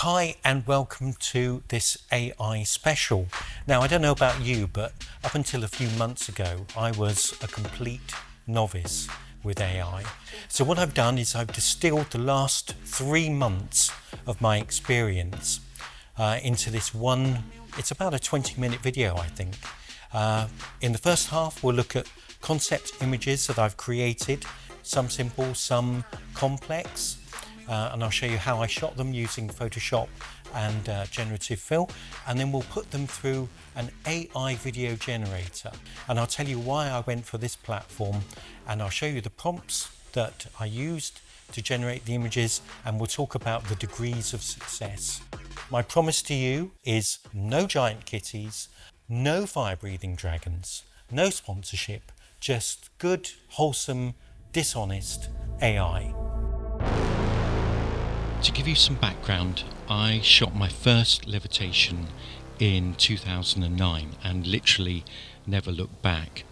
Hi and welcome to this AI special. Now I don't know about you, but up until a few months ago I was a complete novice with AI. So what I've done is I've distilled the last 3 months of my experience into this one. It's about a 20-minute video, I think. In the first half we'll look at concept images that I've created, some simple, some complex. And I'll show you how I shot them using Photoshop and Generative Fill, and then we'll put them through an AI video generator, and I'll tell you why I went for this platform, and I'll show you the prompts that I used to generate the images, and we'll talk about the degrees of success. My promise to you is no giant kitties, no fire-breathing dragons, no sponsorship, just good, wholesome, dishonest AI. To give you some background, I shot my first levitation in 2009 and literally never looked back.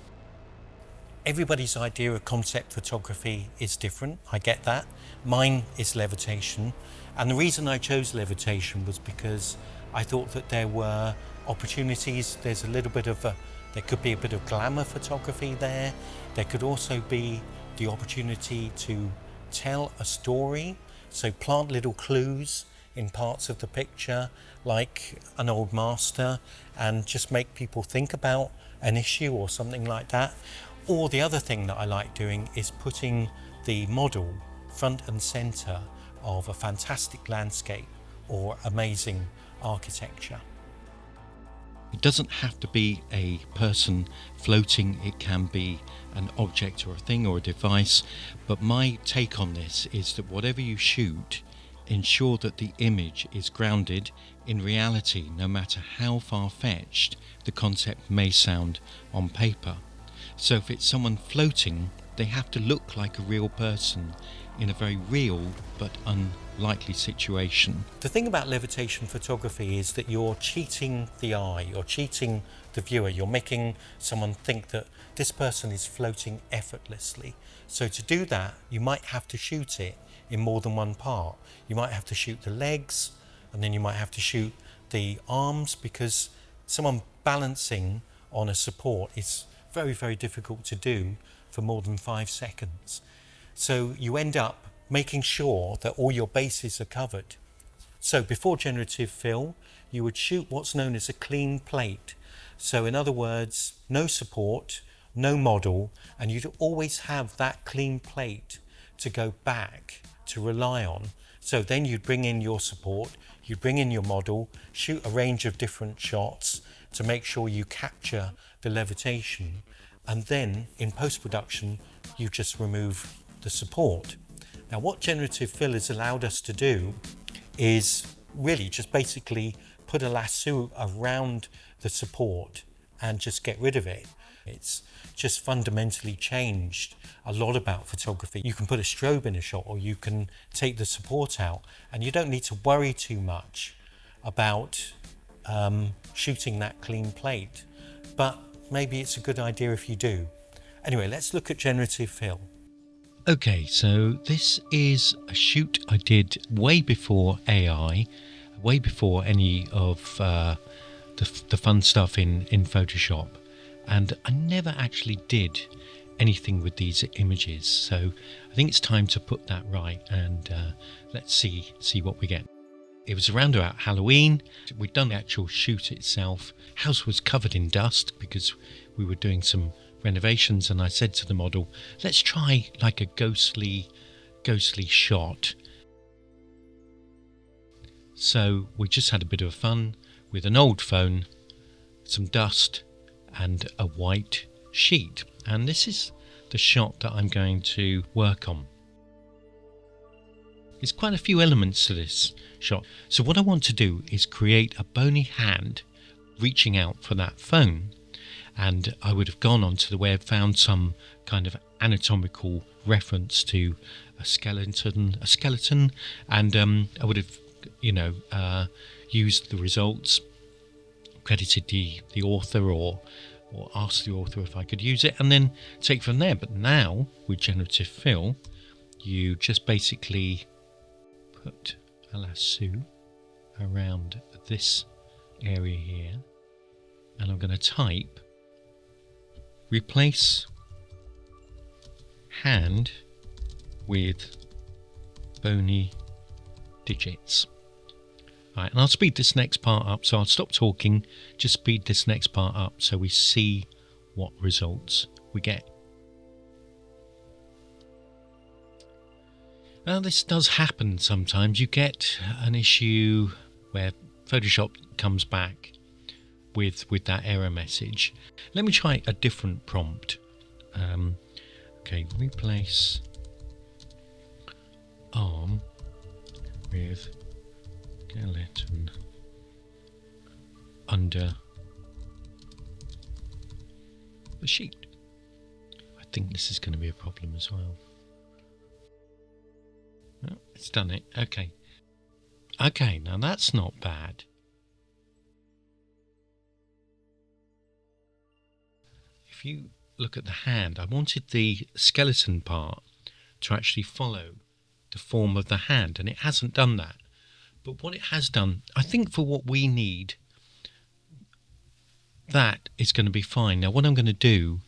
Everybody's idea of concept photography is different, I get that. Mine is levitation, and the reason I chose levitation was because I thought that there were opportunities. There's a little bit of there could be a bit of glamour photography there. There could also be the opportunity to tell a story. So plant little clues in parts of the picture, like an old master, and just make people think about an issue or something like that. Or the other thing that I like doing is putting the model front and center of a fantastic landscape or amazing architecture. It doesn't have to be a person floating, it can be an object or a thing or a device, but my take on this is that whatever you shoot, ensure that the image is grounded in reality, no matter how far-fetched the concept may sound on paper. So if it's someone floating, they have to look like a real person in a very real but unlikely situation. The thing about levitation photography is that you're cheating the eye, you're cheating the viewer, you're making someone think that this person is floating effortlessly. So to do that, you might have to shoot it in more than one part. You might have to shoot the legs, and then you might have to shoot the arms, because someone balancing on a support is very, very difficult to do for more than 5 seconds. So you end up making sure that all your bases are covered. So before Generative Fill, you would shoot what's known as a clean plate. So in other words, no support, no model, and you'd always have that clean plate to go back to rely on. So then you'd bring in your support, you'd bring in your model, shoot a range of different shots to make sure you capture the levitation, and then in post-production you just remove the support. Now what Generative Fill has allowed us to do is really just basically put a lasso around the support and just get rid of it. It's just fundamentally changed a lot about photography. You can put a strobe in a shot, or you can take the support out, and you don't need to worry too much about shooting that clean plate, but maybe it's a good idea if you do. Anyway, let's look at Generative Fill. Okay, so this is a shoot I did way before AI, way before any of the fun stuff in Photoshop, and I never actually did anything with these images, so I think it's time to put that right, and let's see what we get. It was around about Halloween. We'd done the actual shoot itself. House was covered in dust because we were doing some renovations, and I said to the model, let's try like a ghostly shot. So we just had a bit of fun with an old phone, some dust and a white sheet, and this is the shot that I'm going to work on. There's quite a few elements to this shot, so what I want to do is create a bony hand reaching out for that phone. And I would have gone onto the web, found some kind of anatomical reference to a skeleton, and I would have, used the results, credited the author, or asked the author if I could use it, and then take from there. But now with Generative Fill, you just basically put a lasso around this area here, and I'm going to type replace hand with bony digits. Right, and I'll speed this next part up, so I'll stop talking, just speed this next part up so we see what results we get. Now, this does happen sometimes. You get an issue where Photoshop comes back with that error message. Let me try a different prompt. Okay, replace arm with skeleton under the sheet. I think this is going to be a problem as well. Oh, it's done it. Okay. Okay, now that's not bad. If you look at the hand, I wanted the skeleton part to actually follow the form of the hand, and it hasn't done that. But what it has done, I think for what we need, that is going to be fine. Now, what I'm going to do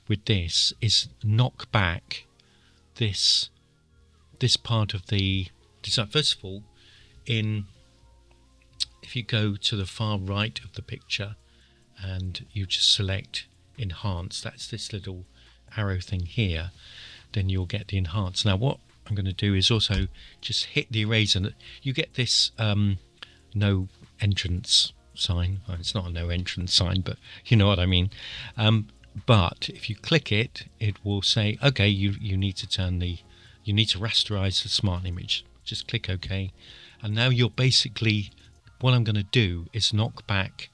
with this is knock back this part of the design. First of all, if you go to the far right of the picture and you just select enhance, that's this little arrow thing here, then you'll get the enhance. Now what I'm going to do is also just hit the eraser. You get this no entrance sign. Well, it's not a no entrance sign, but you know what I mean. But if you click it, it will say, okay, you need to rasterize the smart image. Just click OK. And now you're basically, what I'm going to do is knock back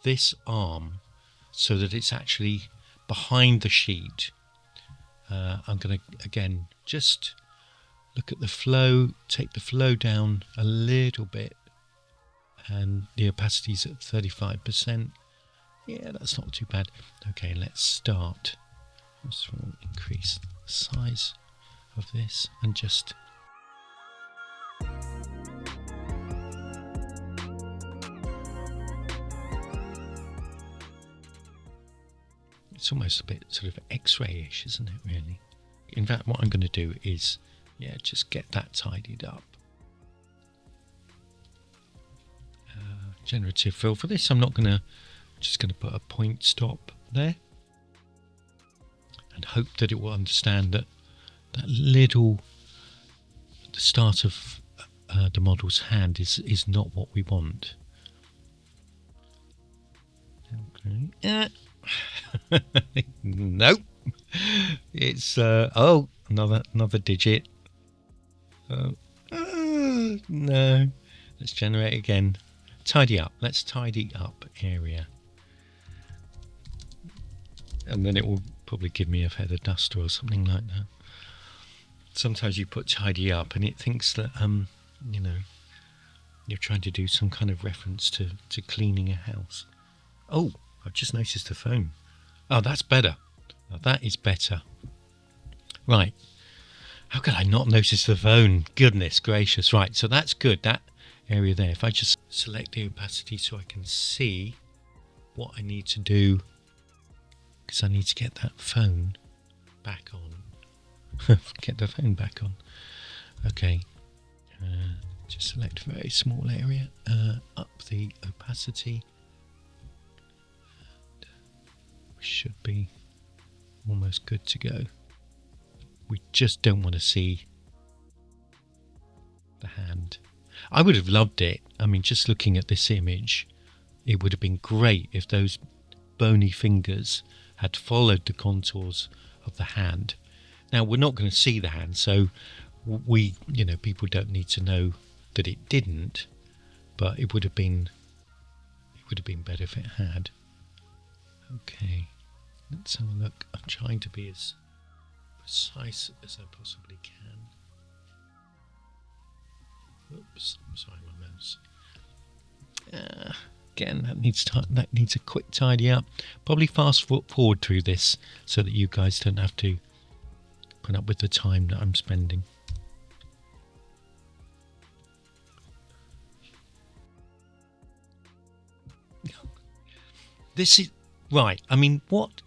this arm so that it's actually behind the sheet. I'm going to, again, just look at the flow, take the flow down a little bit, and the opacity's at 35%. Yeah, that's not too bad. Okay, let's start. Let's increase the size of this and just it's almost a bit sort of X-ray-ish, isn't it, really? In fact, what I'm going to do is, yeah, just get that tidied up. Generative fill. For this, I'm not going to, just going to put a point stop there and hope that it will understand that the start of the model's hand is not what we want. Okay. Nope. It's oh, another digit. No. Let's generate again. Tidy up. Let's tidy up area. And then it will probably give me a feather duster or something like that. Sometimes you put tidy up and it thinks that you know, you're trying to do some kind of reference to cleaning a house. Oh, I've just noticed the phone. Oh, that's better. Now that is better. Right. How could I not notice the phone? Goodness gracious. Right, so that's good. That area there. If I just select the opacity so I can see what I need to do, because I need to get that phone back on. Get the phone back on. Okay. Just select a very small area. Up the opacity. We should be almost good to go. We just don't want to see the hand. I would have loved it. I mean, just looking at this image, it would have been great if those bony fingers had followed the contours of the hand. Now, we're not going to see the hand, so we, you know, people don't need to know that it didn't, but it would have been better if it had. Okay, let's have a look. I'm trying to be as precise as I possibly can. Oops, I'm sorry, my mouse. Again, that needs a quick tidy up. Probably fast forward through this so that you guys don't have to put up with the time that I'm spending. this is right. I mean, what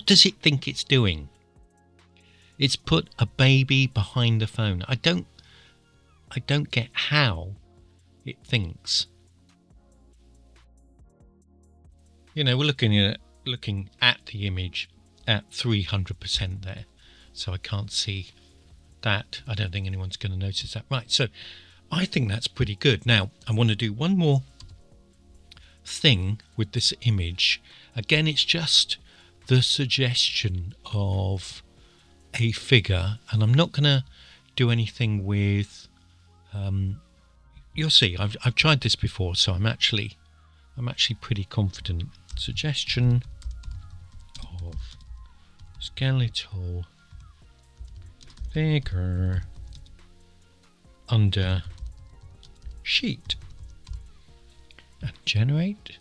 does it think it's doing? It's put a baby behind the phone. I don't get how it thinks. You know, we're looking at the image at 300% there, so I can't see that. I don't think anyone's going to notice that. Right, so I think that's pretty good. Now, I want to do one more thing with this image. Again, it's just the suggestion of a figure, and I'm not going to do anything with you'll see, I've tried this before, so I'm actually pretty confident. Suggestion of skeletal figure under sheet and generate.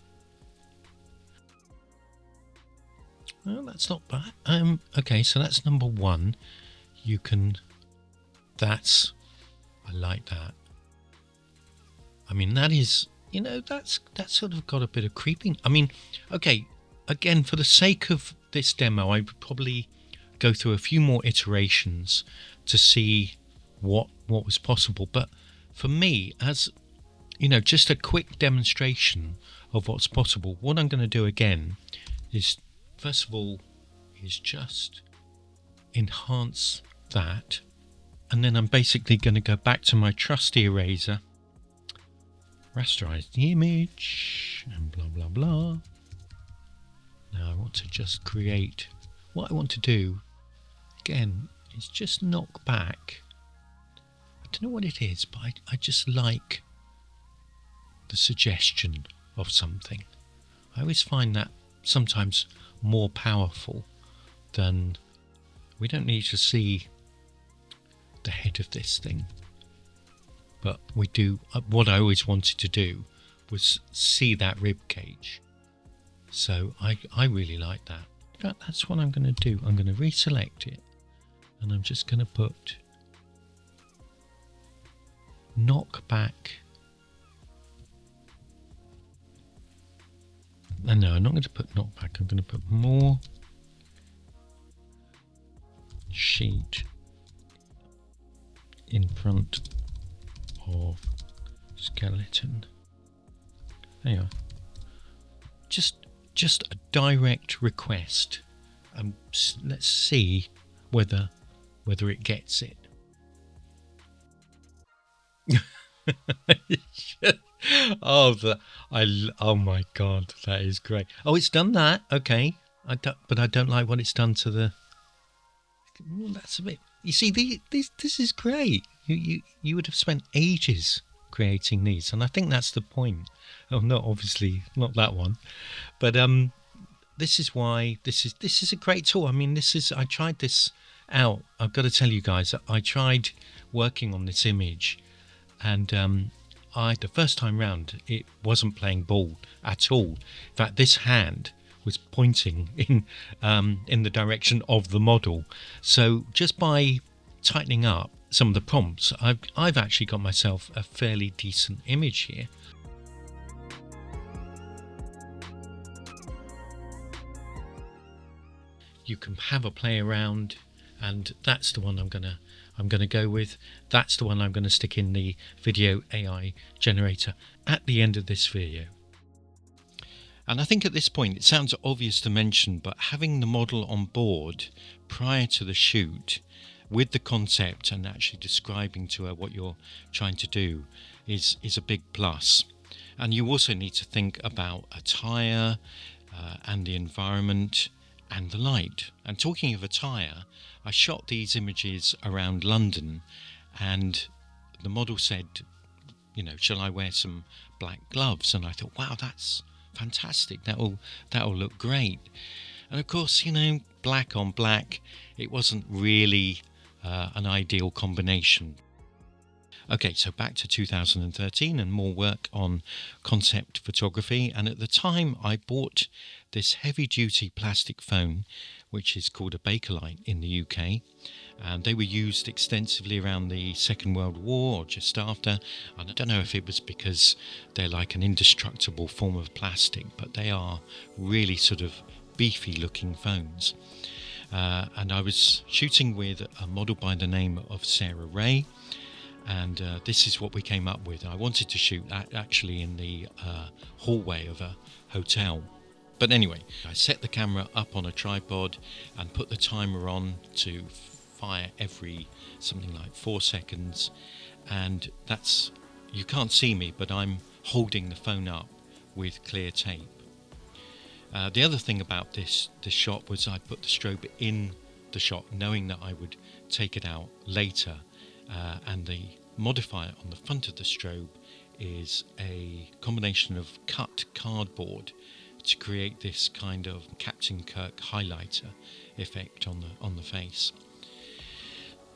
Well, that's not bad. Okay, so that's number one. I like that. I mean, that is, you know, that's sort of got a bit of creeping. I mean, okay, again, for the sake of this demo, I would probably go through a few more iterations to see what was possible. But for me, as you know, just a quick demonstration of what's possible, what I'm going to do again is, first of all, is just enhance that. And then I'm basically going to go back to my trusty eraser, rasterize the image, and blah, blah, blah. Now I want to just create, what I want to do, again, is just knock back. I don't know what it is, but I just like the suggestion of something. I always find that sometimes more powerful than, we don't need to see the head of this thing, but we do. What I always wanted to do was see that rib cage, so I really like that. In fact, that's what I'm going to do. I'm going to reselect it, and I'm just going to put knock back. No, I'm not going to put knock back. I'm going to put more sheet in front of skeleton. There you are. Just a direct request. Let's see whether it gets it. Oh my god, that is great. Oh, it's done that. Okay, but I don't like what it's done to the. That's a bit. You see, this is great. You would have spent ages creating these, and I think that's the point. Oh, no, obviously not that one, but this is why this is a great tool. I mean, I tried this out. I've got to tell you guys, I tried working on this image, and the first time round it wasn't playing ball at all. In fact, this hand was pointing in the direction of the model. So just by tightening up some of the prompts, I've actually got myself a fairly decent image here. You can have a play around, and that's the one I'm gonna go with. That's the one I'm gonna stick in the video AI generator at the end of this video. And I think at this point it sounds obvious to mention, but having the model on board prior to the shoot with the concept and actually describing to her what you're trying to do is a big plus. And you also need to think about attire and the environment and the light. And talking of attire, I shot these images around London, and the model said, you know, shall I wear some black gloves? And I thought, wow, that's fantastic. That'll look great. And of course, you know, black on black, it wasn't really an ideal combination. Okay, so back to 2013 and more work on concept photography. And at the time, I bought this heavy-duty plastic phone, which is called a Bakelite in the UK. and they were used extensively around the Second World War or just after. I don't know if it was because they're like an indestructible form of plastic, but they are really sort of beefy looking phones. And I was shooting with a model by the name of Sarah Ray, and this is what we came up with. I wanted to shoot actually in the hallway of a hotel. But anyway, I set the camera up on a tripod and put the timer on to fire every something like 4 seconds. And that's, you can't see me, but I'm holding the phone up with clear tape. The other thing about this shot was I put the strobe in the shot knowing that I would take it out later, and the modifier on the front of the strobe is a combination of cut cardboard to create this kind of Captain Kirk highlighter effect on the face.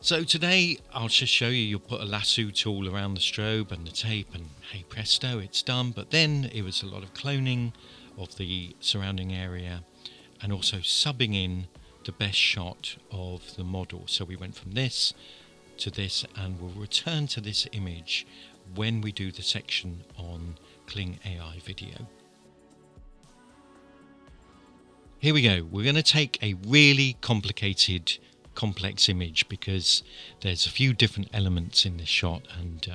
So today I'll just show you, you'll put a lasso tool around the strobe and the tape, and hey presto, it's done. But then it was a lot of cloning of the surrounding area and also subbing in the best shot of the model. So we went from this to this, and we'll return to this image when we do the section on KlingAI video. Here we go. We're going to take a really complicated, complex image because there's a few different elements in this shot, and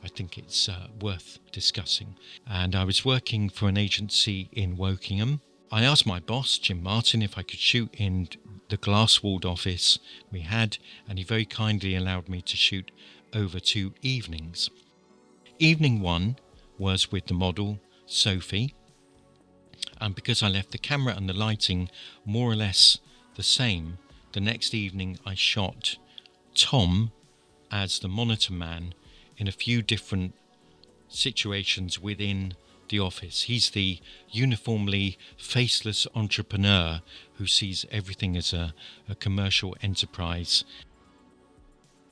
I think it's worth discussing. And I was working for an agency in Wokingham. I asked my boss, Jim Martin, if I could shoot in the glass-walled office we had, and he very kindly allowed me to shoot over 2 evenings. Evening 1 was with the model, Sophie, and because I left the camera and the lighting more or less the same, the next evening I shot Tom as the monitor man in a few different situations within the office. He's the uniformly faceless entrepreneur who sees everything as a commercial enterprise.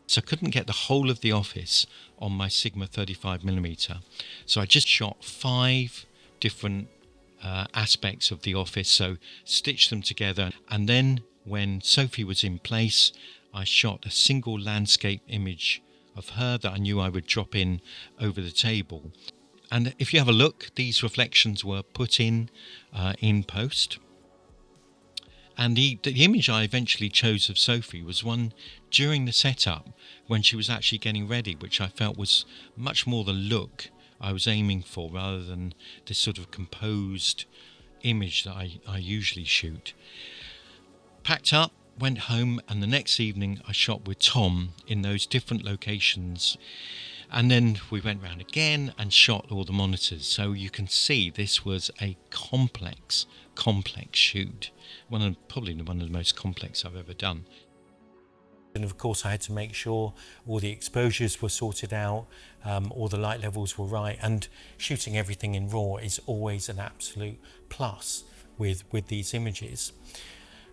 So I couldn't get the whole of the office on my Sigma 35mm, so I just shot 5 different aspects of the office, so stitched them together. And then when Sophie was in place, I shot a single landscape image of her that I knew I would drop in over the table. And if you have a look, these reflections were put in post. And the image I eventually chose of Sophie was one during the setup when she was actually getting ready, which I felt was much more the look I was aiming for rather than this sort of composed image that I usually shoot. Packed up, went home, and the next evening I shot with Tom in those different locations. And then we went round again and shot all the monitors. So you can see this was a complex shoot. Probably one of the most complex I've ever done. And of course I had to make sure all the exposures were sorted out, all the light levels were right, and shooting everything in RAW is always an absolute plus with these images.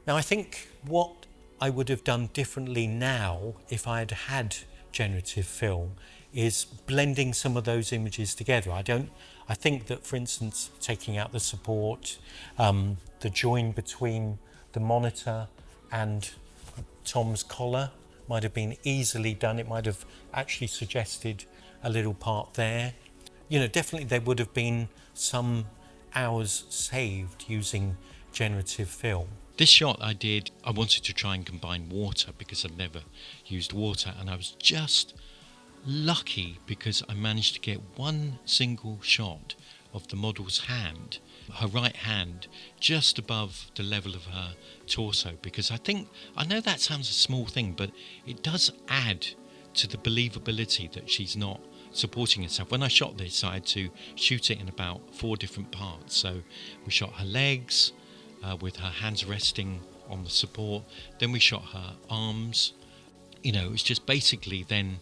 Now I think what I would have done differently now if I had had generative film is blending some of those images together. I think that, for instance, taking out the support, the join between the monitor and Tom's collar might have been easily done. It might have actually suggested a little part there. You know, definitely there would have been some hours saved using generative film. This shot I wanted to try and combine water because I've never used water, and I was just lucky because I managed to get one single shot of the model's hand, her right hand, just above the level of her torso, because I know that sounds a small thing, but it does add to the believability that she's not supporting herself. When I shot this, I had to shoot it in about 4 different parts. So we shot her legs with her hands resting on the support, then we shot her arms. You know, it was just basically then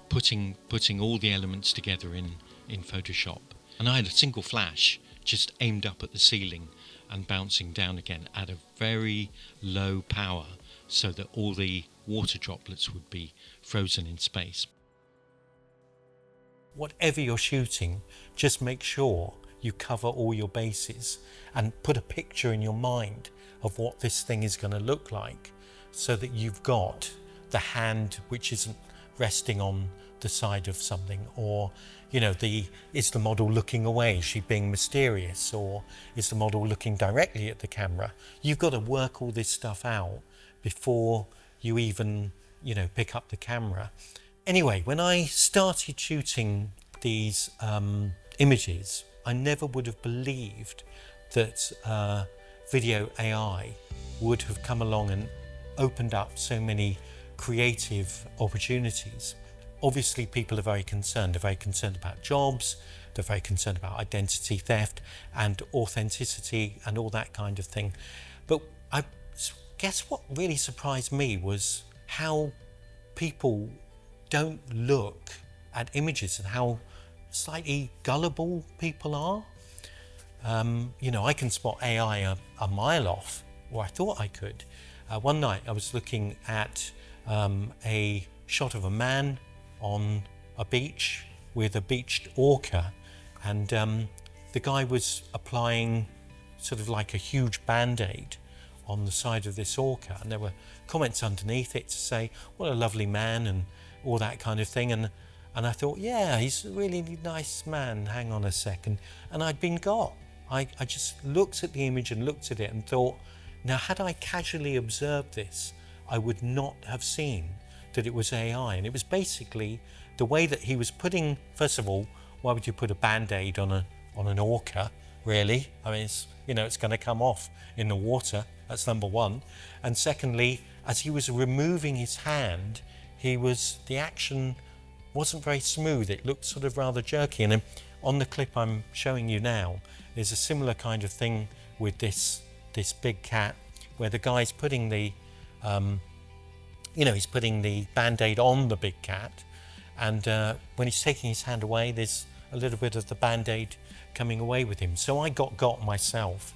putting all the elements together in Photoshop. And I had a single flash just aimed up at the ceiling and bouncing down again at a very low power so that all the water droplets would be frozen in space. Whatever you're shooting, just make sure you cover all your bases and put a picture in your mind of what this thing is going to look like so that you've got the hand which isn't resting on the side of something, or is the model looking away, is she being mysterious, or is the model looking directly at the camera? You've got to work all this stuff out before you even pick up the camera. Anyway, when I started shooting these images, I never would have believed that video AI would have come along and opened up so many creative opportunities. Obviously, people are very concerned. They're very concerned about jobs, they're very concerned about identity theft and authenticity and all that kind of thing. But I guess what really surprised me was how people don't look at images and how slightly gullible people are. I can spot AI a mile off, or I thought I could. One night I was looking at a shot of a man on a beach with a beached orca, and the guy was applying sort of like a huge band-aid on the side of this orca, and there were comments underneath it to say what a lovely man and all that kind of thing, and I thought, yeah, he's a really nice man, hang on a second, and I'd been got. I just looked at the image and looked at it and thought, now had I casually observed this, I would not have seen that it was AI. And it was basically the way that he was putting, first of all, why would you put a band-aid on an orca, really? I mean, it's going to come off in the water, that's number one. And secondly, as he was removing his hand, the action wasn't very smooth, it looked sort of rather jerky. And then on the clip I'm showing you now, there's a similar kind of thing with this big cat, where the guy's putting the he's putting the band-aid on the big cat, and when he's taking his hand away, there's a little bit of the band-aid coming away with him. So I got myself.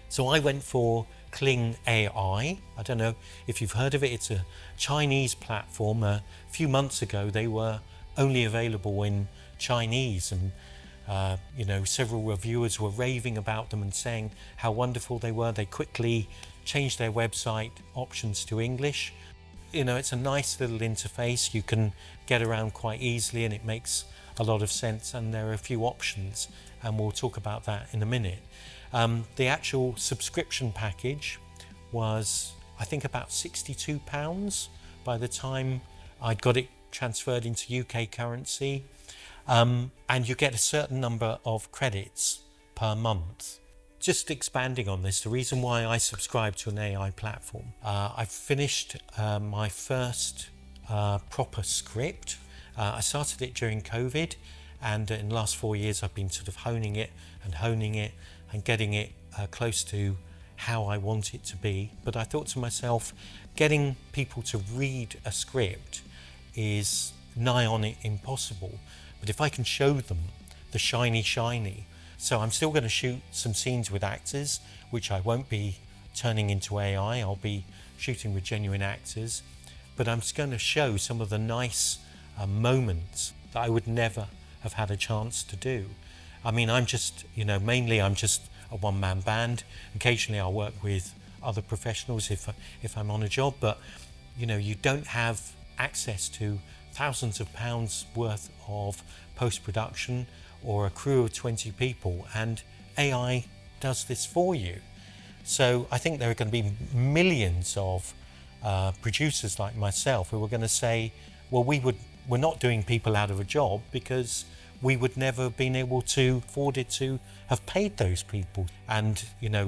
So I went for KlingAI. I don't know if you've heard of it. It's a Chinese platform. A few months ago they were only available in Chinese, and several reviewers were raving about them and saying how wonderful they were. They quickly changed their website options to English. It's a nice little interface. You can get around quite easily and it makes a lot of sense, and there are a few options, and we'll talk about that in a minute. The actual subscription package was, I think, about £62 by the time I'd got it transferred into UK currency. And you get a certain number of credits per month. Just expanding on this, the reason why I subscribe to an AI platform, I finished my first proper script. I started it during COVID, and in the last 4 years I've been sort of honing it and getting it close to how I want it to be. But I thought to myself, getting people to read a script is nigh on it impossible. But if I can show them the shiny, so I'm still going to shoot some scenes with actors, which I won't be turning into AI. I'll be shooting with genuine actors, but I'm just going to show some of the nice moments that I would never have had a chance to do. I mean, mainly I'm just a one-man band. Occasionally I'll work with other professionals if I'm on a job, but you don't have access to thousands of pounds worth of post-production or a crew of 20 people, and AI does this for you. So I think there are going to be millions of producers like myself who are going to say, well, we're not doing people out of a job because we would never have been able to afford it to have paid those people. And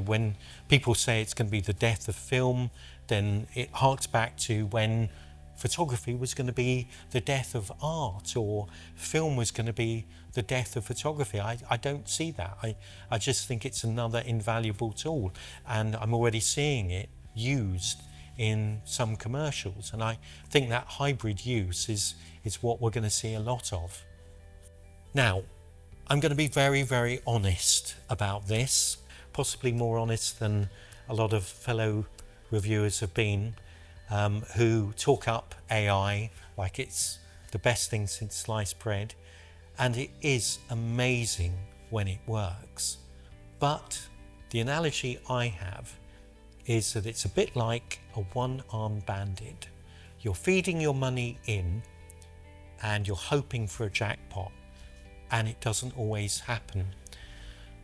when people say it's going to be the death of film, then it harks back to when photography was going to be the death of art, or film was going to be the death of photography. I don't see that. I just think it's another invaluable tool, and I'm already seeing it used in some commercials, and I think that hybrid use is what we're going to see a lot of. Now, I'm going to be very, very honest about this, possibly more honest than a lot of fellow reviewers have been, who talk up AI like it's the best thing since sliced bread, and it is amazing when it works. But the analogy I have is that it's a bit like a one-armed bandit. you're feeding your money in and you're hoping for a jackpot, and it doesn't always happen.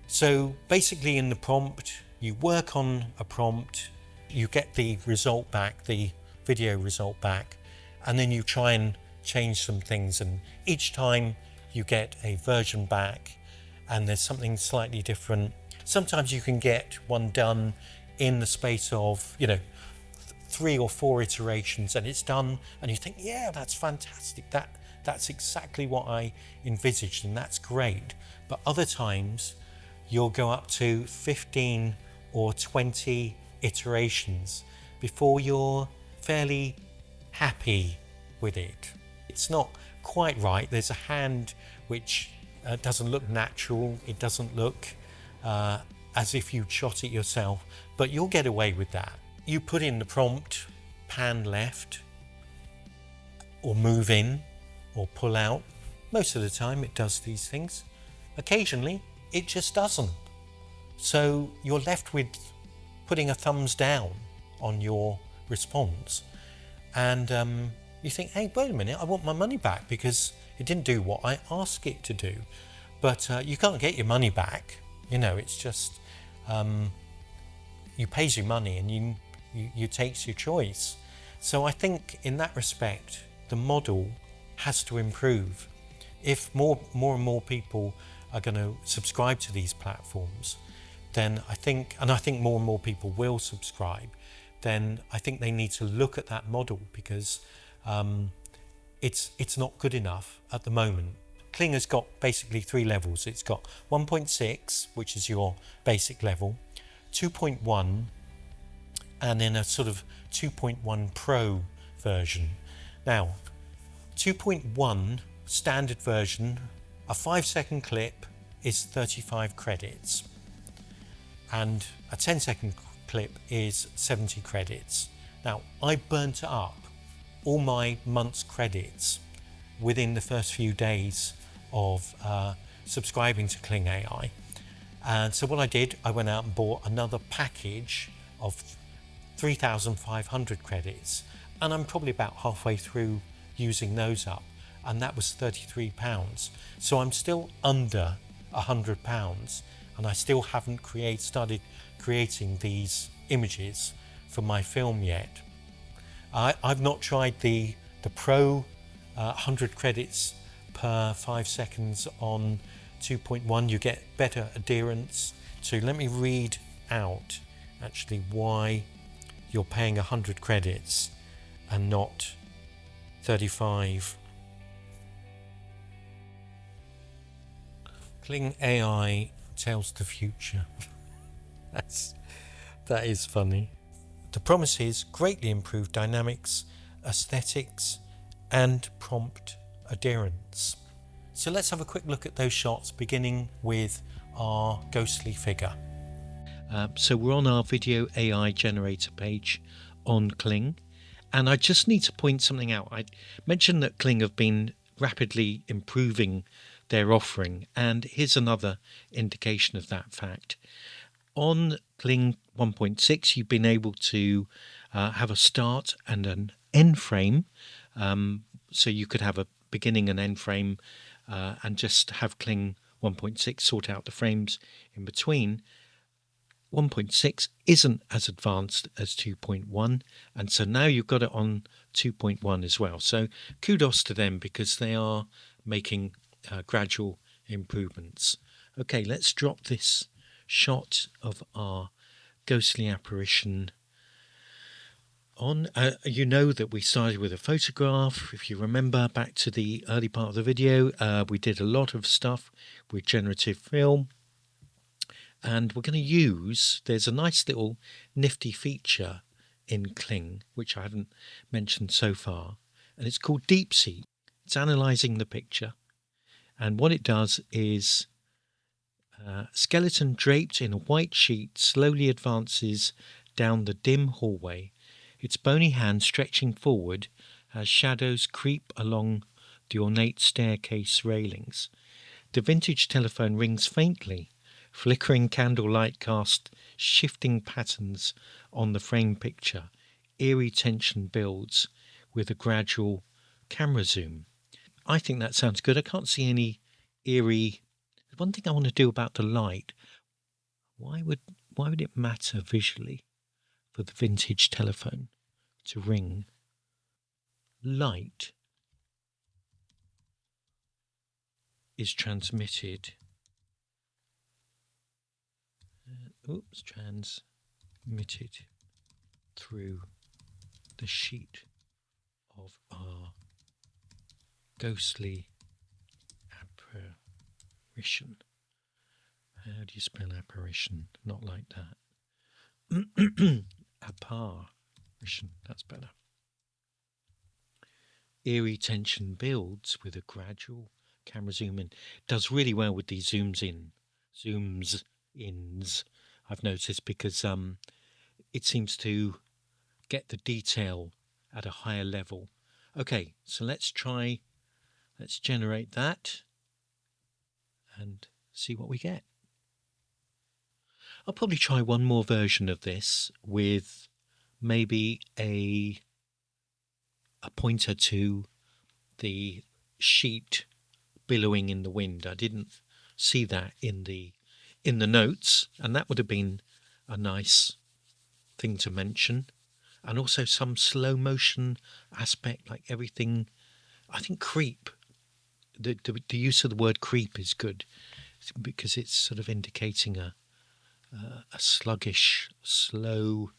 So basically in the prompt, you work on a prompt, you get the result back, the video result back, and then you try and change some things, and each time you get a version back and there's something slightly different. Sometimes you can get one done in the space of 3 or 4 iterations and it's done, and you think, yeah, that's fantastic, that's exactly what I envisaged, and that's great. But other times you'll go up to 15 or 20 iterations before you're fairly happy with it. It's not quite right. There's a hand which doesn't look natural. It doesn't look as if you'd shot it yourself, but you'll get away with that. You put in the prompt, pan left, or move in, or pull out. Most of the time it does these things. Occasionally it just doesn't. So you're left with putting a thumbs down on your response, and you think, hey, wait a minute, I want my money back because it didn't do what I asked it to do. But you can't get your money back. It's just you pays you money and you takes your choice. So I think in that respect, the model has to improve. If more and more people are going to subscribe to these platforms, then I think more and more people will subscribe, then I think they need to look at that model, because it's not good enough at the moment. Kling has got basically 3 levels. It's got 1.6, which is your basic level, 2.1, and then a sort of 2.1 Pro version. Now, 2.1 standard version, a 5-second clip is 35 credits, and a 10-second clip is 70 credits. Now, I burnt up all my month's credits within the first few days of subscribing to KlingAI. And so what I did, I went out and bought another package of 3,500 credits, and I'm probably about halfway through using those up, and that was £33. So I'm still under £100, and I still haven't started creating these images for my film yet. I've not tried the Pro 100 credits per 5 seconds on 2.1. You get better adherence. So let me read out actually why you're paying 100 credits and not 35. KlingAI tells the future. That is funny. The promise is greatly improved dynamics, aesthetics, and prompt adherence. So let's have a quick look at those shots, beginning with our ghostly figure. So we're on our video AI generator page on Kling, and I just need to point something out. I mentioned that Kling have been rapidly improving their offering, and here's another indication of that fact. On Kling 1.6, you've been able to have a start and an end frame, so you could have a beginning and end frame, and just have Kling 1.6 sort out the frames in between. 1.6 isn't as advanced as 2.1, and so now you've got it on 2.1 as well. So kudos to them, because they are making gradual improvements. Okay, let's drop this shot of our ghostly apparition on. You know that we started with a photograph. If you remember back to the early part of the video, we did a lot of stuff with generative film. And we're going to use, there's a nice little nifty feature in Kling, which I haven't mentioned so far, and it's called Deep Seek. It's analysing the picture. And what it does is skeleton draped in a white sheet slowly advances down the dim hallway, its bony hand stretching forward as shadows creep along the ornate staircase railings. The vintage telephone rings faintly. Flickering candlelight cast shifting patterns on the frame picture. Eerie tension builds with a gradual camera zoom. I think that sounds good. I can't see any eerie. One thing I want to do about the light. Why would it matter visually for the vintage telephone to ring? Light is transmitted. Transmitted through the sheet of our ghostly apparition. How do you spell apparition? Not like that. Apparition, that's better. Eerie tension builds with a gradual camera zoom in. Does really well with these zooms ins, I've noticed, because it seems to get the detail at a higher level. Okay, so let's generate that and see what we get. I'll probably try one more version of this with maybe a pointer to the sheet billowing in the wind. I didn't see that in the notes, and that would have been a nice thing to mention. And also some slow motion aspect, like everything. I think creep. The use of the word creep is good because it's sort of indicating a sluggish, slow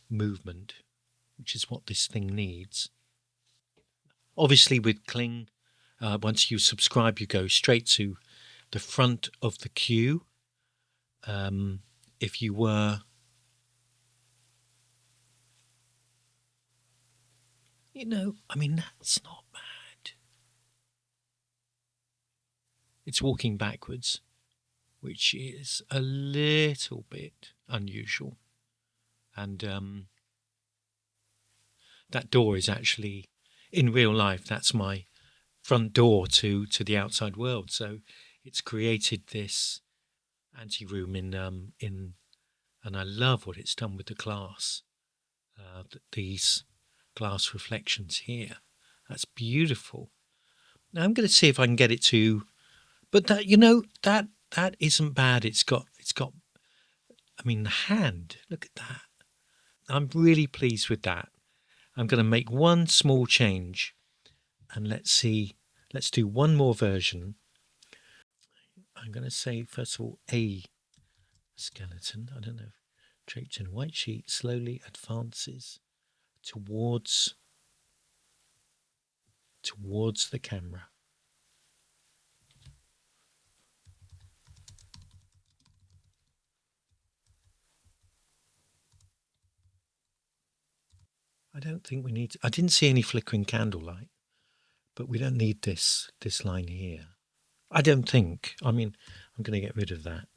movement, which is what this thing needs. Obviously, with Kling, once you subscribe, you go straight to the front of the queue. If you were, that's not bad. It's walking backwards, which is a little bit unusual. And that door is actually, in real life, that's my front door to the outside world. So it's created this anteroom in, and I love what it's done with the glass. These glass reflections here. That's beautiful. Now I'm going to see if I can get it to, but that isn't bad. It's got. The hand. Look at that. I'm really pleased with that. I'm going to make one small change, and let's see. Let's do one more version. I'm going to say first of all a skeleton. I don't know. Draped in a white sheet, slowly advances towards the camera. I don't think we need to, I didn't see any flickering candlelight, but we don't need this line here. I don't think. I'm going to get rid of that.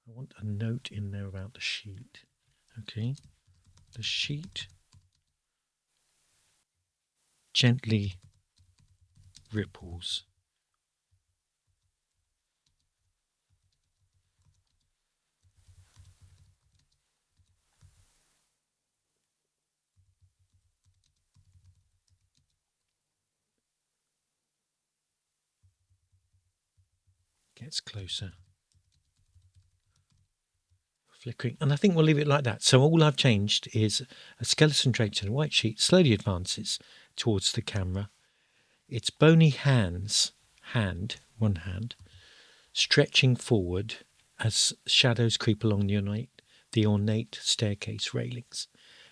I want a note in there about the sheet. Okay. The sheet gently ripples. Gets closer. Flickering. And I think we'll leave it like that. So all I've changed is a skeleton draped in a white sheet slowly advances towards the camera. Its bony one hand, stretching forward as shadows creep along the ornate staircase railings.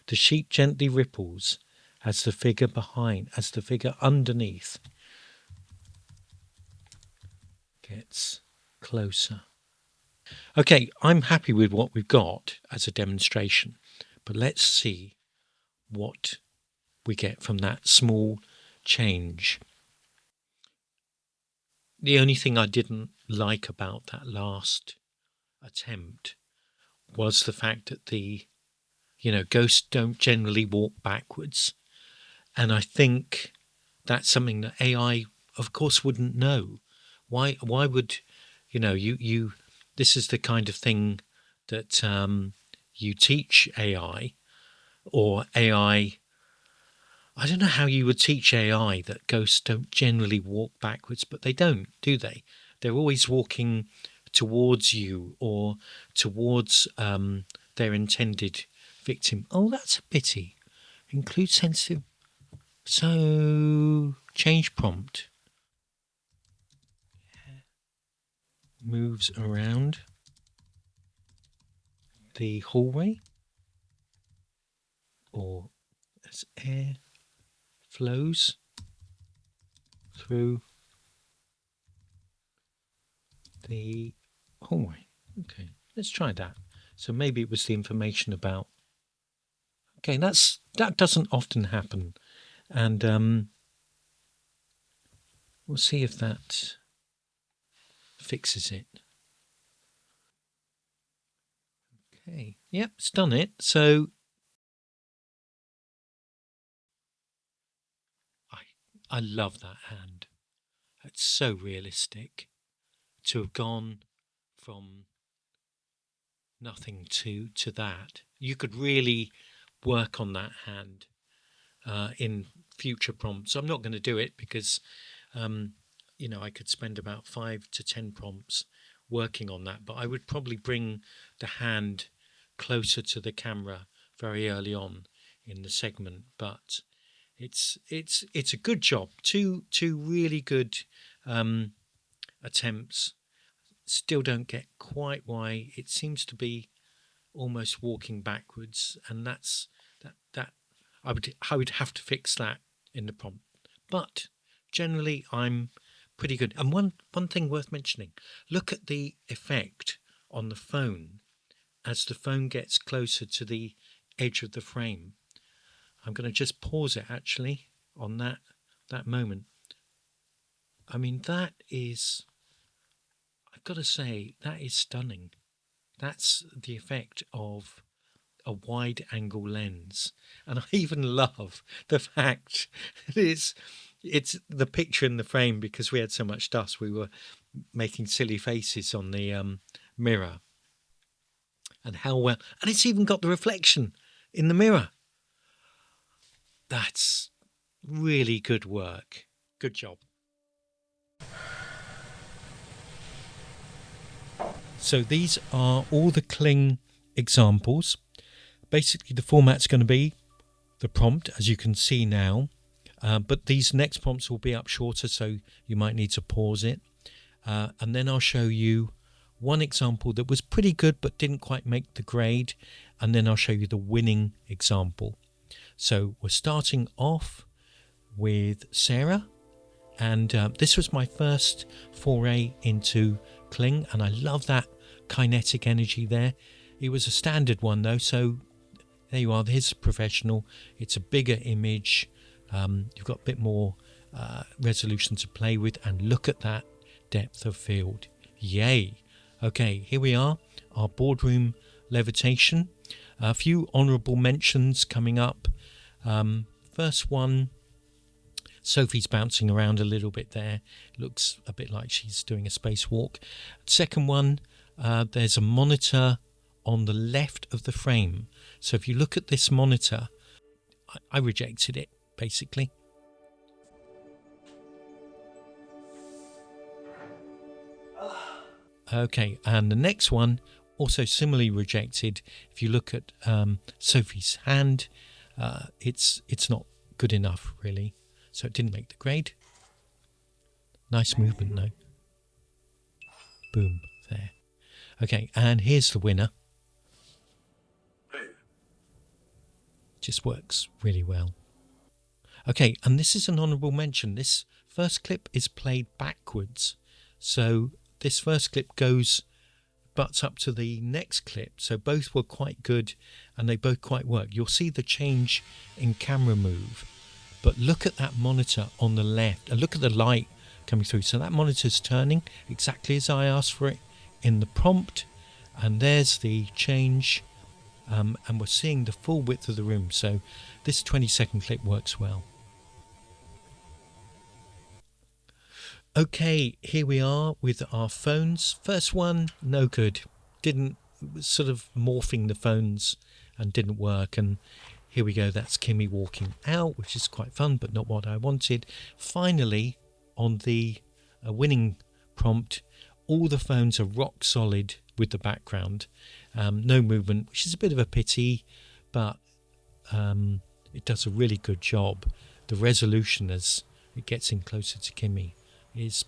The sheet gently ripples as the figure underneath gets closer. Okay, I'm happy with what we've got as a demonstration, but let's see what we get from that small change. The only thing I didn't like about that last attempt was the fact that the ghosts don't generally walk backwards, and I think that's something that AI, of course, wouldn't know. Why would you this is the kind of thing that you teach AI, or AI. I don't know how you would teach AI that ghosts don't generally walk backwards, but they don't, do they? They're always walking towards you or towards their intended victim. Oh, that's a pity. Include sensitive. So, change prompt. Moves around the hallway, or as air flows through the hallway. Okay, let's try that. So maybe it was the information about. Okay, that doesn't often happen, and we'll see if that fixes it. Okay, yep, it's done it. So I love that hand. It's so realistic to have gone from nothing to that. You could really work on that hand in future prompts. I'm not going to do it because I could spend about 5 to 10 prompts working on that, but I would probably bring the hand closer to the camera very early on in the segment. But it's a good job. Two really good attempts. Still don't get quite why it seems to be almost walking backwards, and that I would have to fix that in the prompt. But generally, I'm pretty good. And one thing worth mentioning: look at the effect on the phone as the phone gets closer to the edge of the frame. I'm going to just pause it actually on that moment. I mean, that is, I've got to say, that is stunning. That's the effect of a wide angle lens. And I even love the fact that it's the picture in the frame, because we had so much dust, we were making silly faces on the mirror. And how well, and it's even got the reflection in the mirror. That's really good work. Good job. So these are all the Kling examples. Basically, the format's going to be the prompt, as you can see now. But these next prompts will be up shorter, so you might need to pause it. And then I'll show you one example that was pretty good but didn't quite make the grade. And then I'll show you the winning example. So we're starting off with Sarah. And this was my first foray into Kling, and I love that kinetic energy there. It was a standard one though, so there you are. Here's professional. It's a bigger image. You've got a bit more resolution to play with, and look at that depth of field. Yay. Okay, here we are, our boardroom levitation. A few honourable mentions coming up. First one, Sophie's bouncing around a little bit there. Looks a bit like she's doing a spacewalk. Second one, there's a monitor on the left of the frame. So if you look at this monitor, I rejected it, basically. Okay, and the next one, also similarly rejected. If you look at Sophie's hand, it's not good enough, really. So it didn't make the grade. Nice movement, though. Boom, there. Okay, and here's the winner. Just works really well. Okay, and this is an honourable mention. This first clip is played backwards. So this first clip butts up to the next clip. So both were quite good and they both quite work. You'll see the change in camera move. But look at that monitor on the left and look at the light coming through. So that monitor's turning exactly as I asked for it in the prompt. And there's the change. And we're seeing the full width of the room. So this 20-second clip works well. Okay, here we are with our phones. First one, no good. It was sort of morphing the phones and didn't work. And Here we go, that's Kimmy walking out, which is quite fun, but not what I wanted. Finally, on the winning prompt, all the phones are rock solid with the background, no movement, which is a bit of a pity, but it does a really good job. The resolution as it gets in closer to Kimmy is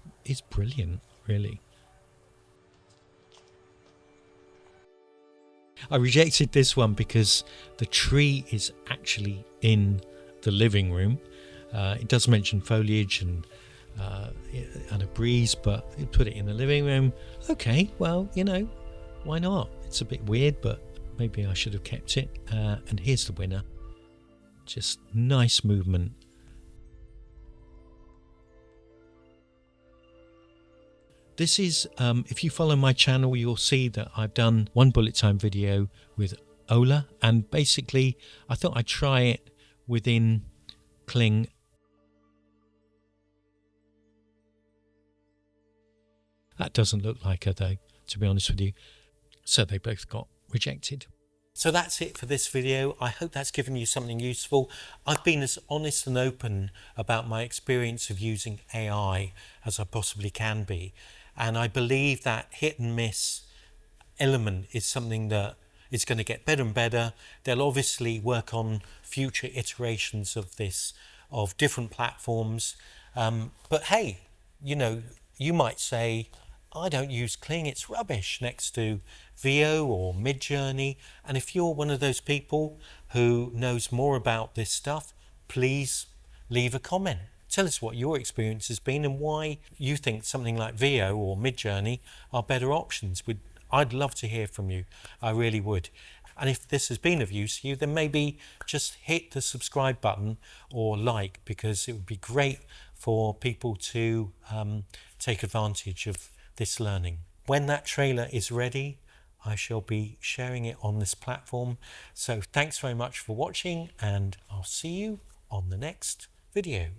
brilliant, really. I rejected this one because the tree is actually in the living room. It does mention foliage and a breeze, but it put it in the living room. Okay, well, you know, why not? It's a bit weird, but maybe I should have kept it. And here's the winner. Just nice movement. This is, if you follow my channel, you'll see that I've done one bullet time video with Ola, and basically I thought I'd try it within Kling. That doesn't look like her though, to be honest with you. So they both got rejected. So that's it for this video. I hope that's given you something useful. I've been as honest and open about my experience of using AI as I possibly can be. And I believe that hit and miss element is something that is going to get better and better. They'll obviously work on future iterations of this, of different platforms. But hey, you know, you might say, I don't use Kling, it's rubbish, next to VO or Midjourney. And if you're one of those people who knows more about this stuff, please leave a comment. Tell us what your experience has been and why you think something like VO or Midjourney are better options. I'd love to hear from you. I really would. And if this has been of use to you, then maybe just hit the subscribe button or like, because it would be great for people to take advantage of this learning. When that trailer is ready, I shall be sharing it on this platform. So thanks very much for watching, and I'll see you on the next video.